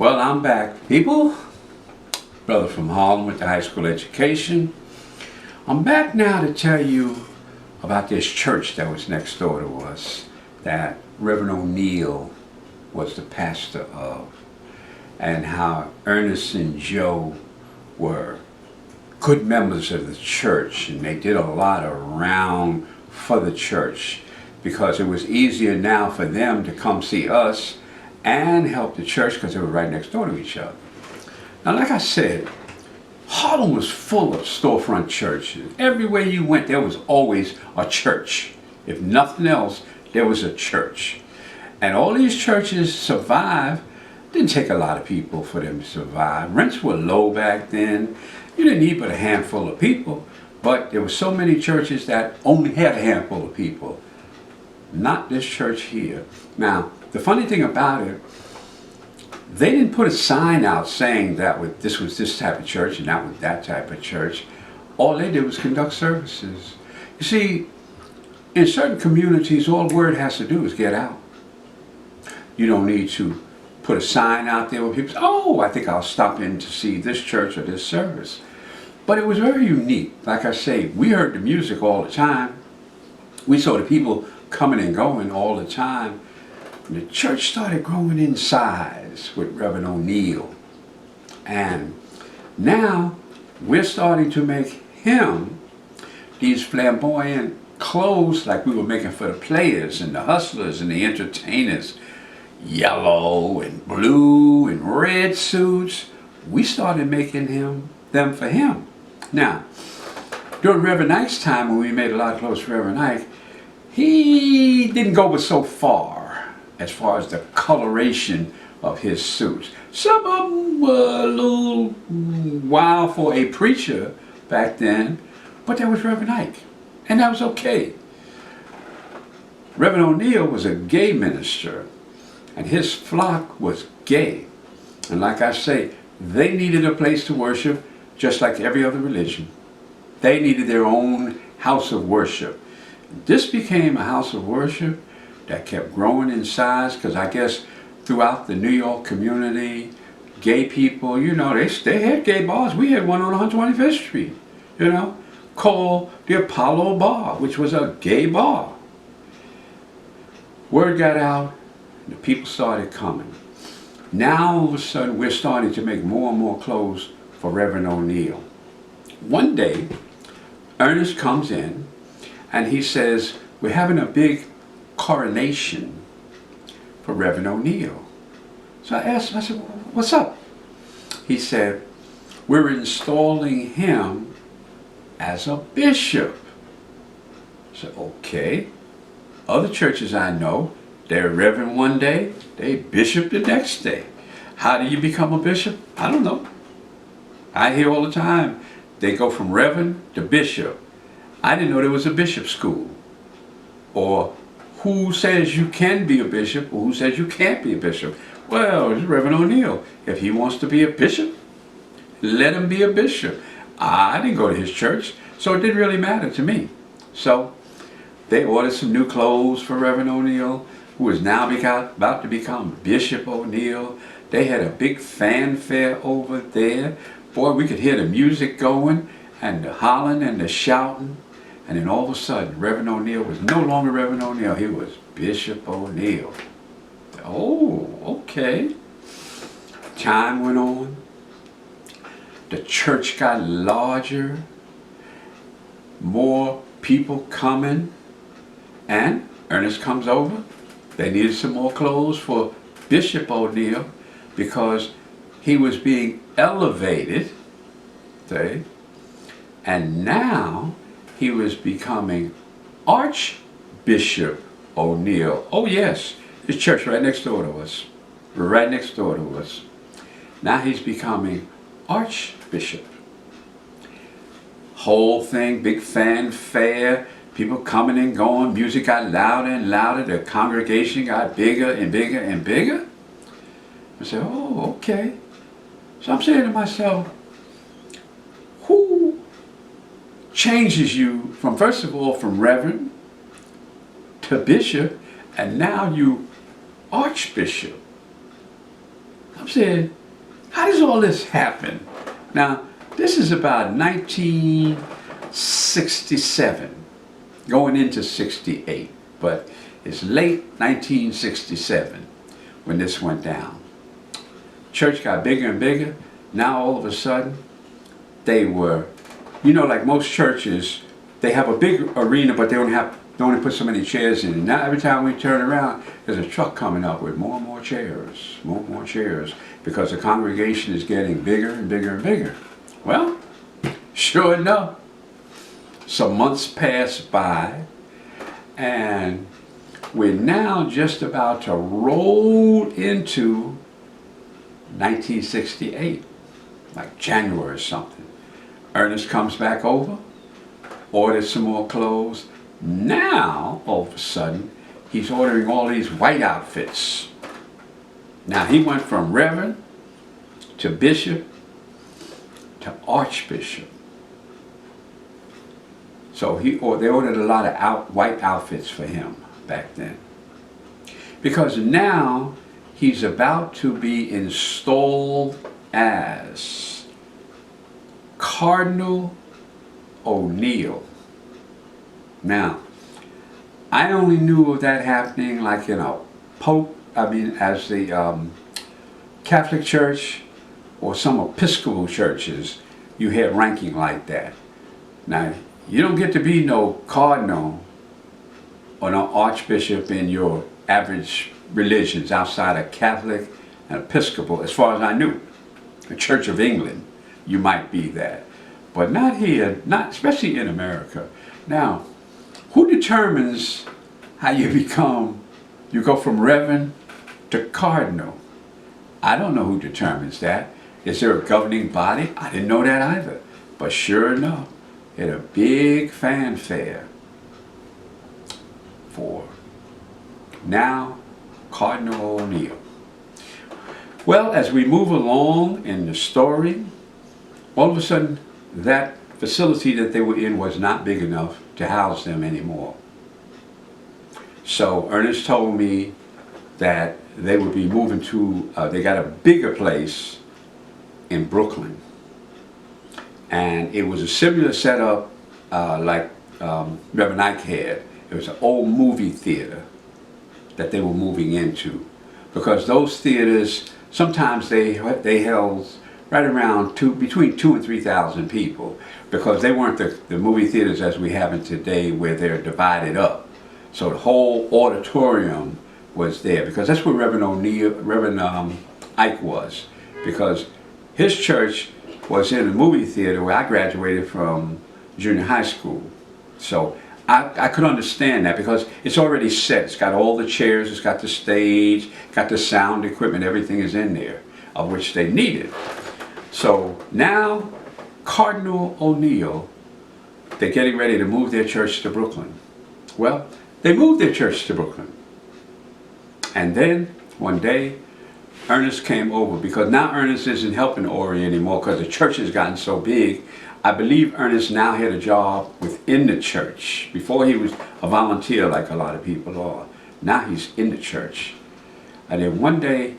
Well, I'm back, people. Brother from Harlem with the high school education. I'm back now to tell you about this church that was next door to us that Reverend O'Neill was the pastor of, and how Ernest and Joe were good members of the church, and they did a lot around for the church because it was easier now for them to come see us and help the church because they were right next door to each other. Now, like I said, Harlem was full of storefront churches. Everywhere you went, there was always a church. If nothing else, there was a church. And all these churches survived. Didn't take a lot of people for them to survive. Rents were low back then. You didn't need but a handful of people, but there were so many churches that only had a handful of people. Not this church here. Now, the funny thing about it, they didn't put a sign out saying that this was this type of church and that was that type of church. All they did was conduct services. You see, in certain communities, all word has to do is get out. You don't need to put a sign out there where people say, oh, I think I'll stop in to see this church or this service. But it was very unique. Like I say, we heard the music all the time. We saw the people coming and going all the time. And the church started growing in size with Reverend O'Neill. And now we're starting to make him these flamboyant clothes like we were making for the players and the hustlers and the entertainers. Yellow and blue and red suits. We started making them for him. Now, during Reverend Ike's time, when we made a lot of clothes for Reverend Ike, he didn't go but so far as the coloration of his suits. Some of them were a little wild for a preacher back then, but that was Reverend Ike, and that was okay. Reverend O'Neill was a gay minister, and his flock was gay. And like I say, they needed a place to worship just like every other religion. They needed their own house of worship. This became a house of worship that kept growing in size because I guess throughout the New York community, gay people, you know, they had gay bars. We had one on 125th Street, you know, called the Apollo Bar, which was a gay bar. Word got out. The people started coming. Now, all of a sudden, we're starting to make more and more clothes for Reverend O'Neill. One day, Ernest comes in and he says, we're having a big coronation for Reverend O'Neill. So I asked him, I said, what's up? He said, we're installing him as a bishop. I said, okay. Other churches I know, they're reverend one day, they bishop the next day. How do you become a bishop? I don't know. I hear all the time, they go from reverend to bishop. I didn't know there was a bishop school. Or who says you can be a bishop or who says you can't be a bishop? Well, it's Reverend O'Neill. If he wants to be a bishop, let him be a bishop. I didn't go to his church, so it didn't really matter to me. So they ordered some new clothes for Reverend O'Neill, who is now about to become Bishop O'Neill. They had a big fanfare over there. Boy, we could hear the music going and the hollering and the shouting. And then all of a sudden, Reverend O'Neill was no longer Reverend O'Neill. He was Bishop O'Neill. Oh, okay. Time went on. The church got larger. More people coming. And Ernest comes over. They needed some more clothes for Bishop O'Neill because he was being elevated, see? And now he was becoming Archbishop O'Neill. Oh yes, his church right next door to us. Right next door to us. Now he's becoming Archbishop. Whole thing, big fanfare. People coming and going, music got louder and louder, the congregation got bigger and bigger and bigger. I said, oh, okay. So I'm saying to myself, who changes you from, first of all, from reverend to bishop, and now you archbishop? I'm saying, how does all this happen? Now, this is about 1967, going into 68, but it's late 1967 when this went down. Church got bigger and bigger. Now all of a sudden, they were, you know, like most churches, they have a big arena, but they only put so many chairs in it. Now every time we turn around, there's a truck coming up with more and more chairs, because the congregation is getting bigger and bigger and bigger. Well, sure enough, some months passed by, and we're now just about to roll into 1968, like January or something. Ernest comes back over, orders some more clothes. Now, all of a sudden, he's ordering all these white outfits. Now, he went from reverend to bishop to archbishop. So they ordered a lot of white outfits for him back then. Because now he's about to be installed as Cardinal O'Neill. Now, I only knew of that happening like in a as the Catholic Church or some Episcopal churches, you had ranking like that. Now, you don't get to be no cardinal or no archbishop in your average religions outside of Catholic and Episcopal, as far as I knew. The Church of England, you might be that. But not here, not especially in America. Now, who determines how you go from reverend to cardinal? I don't know who determines that. Is there a governing body? I didn't know that either. But sure enough, it had a big fanfare for now Cardinal O'Neill. Well, as we move along in the story, all of a sudden that facility that they were in was not big enough to house them anymore. So Ernest told me that they would be moving to, they got a bigger place in Brooklyn. And it was a similar setup like Reverend Ike had. It was an old movie theater that they were moving into. Because those theaters, sometimes they held right around between 2,000 and 3,000 people, because they weren't the movie theaters as we have in today where they're divided up. So the whole auditorium was there, because that's where Reverend Ike was, because his church was in a movie theater where I graduated from junior high school. So I could understand that, because it's already set. It's got all the chairs, it's got the stage, got the sound equipment, everything is in there, of which they needed. So now, Cardinal O'Neill, they're getting ready to move their church to Brooklyn. Well, they moved their church to Brooklyn. And then, one day, Ernest came over, because now Ernest isn't helping Ori anymore because the church has gotten so big. I believe Ernest now had a job within the church. Before he was a volunteer like a lot of people are. Now he's in the church. And then one day,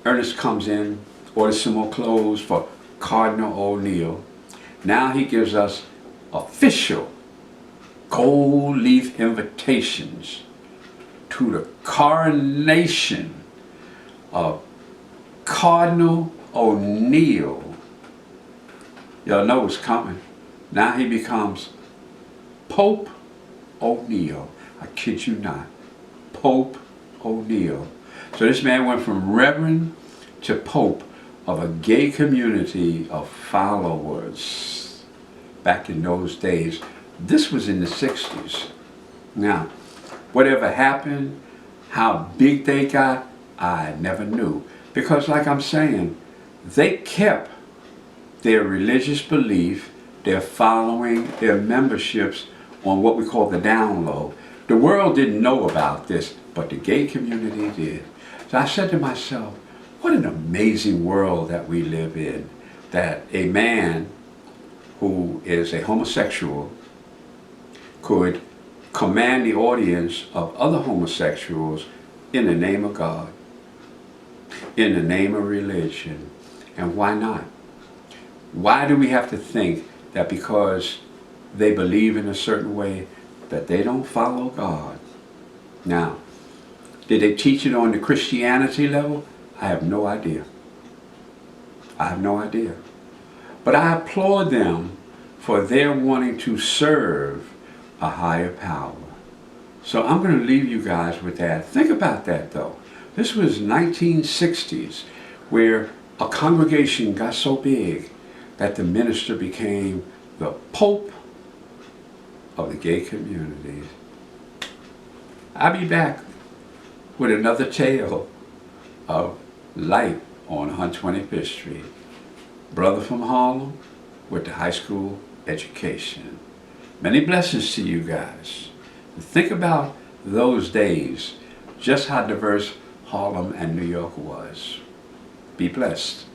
Ernest comes in, orders some more clothes for Cardinal O'Neill. Now he gives us official gold leaf invitations to the coronation of Cardinal O'Neill. Y'all know what's coming. Now he becomes Pope O'Neill. I kid you not. Pope O'Neill. So this man went from reverend to pope of a gay community of followers back in those days. This was in the 60s. Now, whatever happened, how big they got, I never knew. Because like I'm saying, they kept their religious belief, their following, their memberships on what we call the down low. The world didn't know about this, but the gay community did. So I said to myself, what an amazing world that we live in, that a man who is a homosexual could command the audience of other homosexuals in the name of God, in the name of religion, And why not? Why do we have to think that because they believe in a certain way that they don't follow God? Now, did they teach it on the Christianity level? I have no idea. I have no idea. But I applaud them for their wanting to serve a higher power. So I'm going to leave you guys with that. Think about that though. This was 1960s where a congregation got so big that the minister became the Pope of the gay community. I'll be back with another tale of life on 125th Street. Brother from Harlem with the high school education. Many blessings to you guys. Think about those days, just how diverse Harlem and New York was. Be blessed.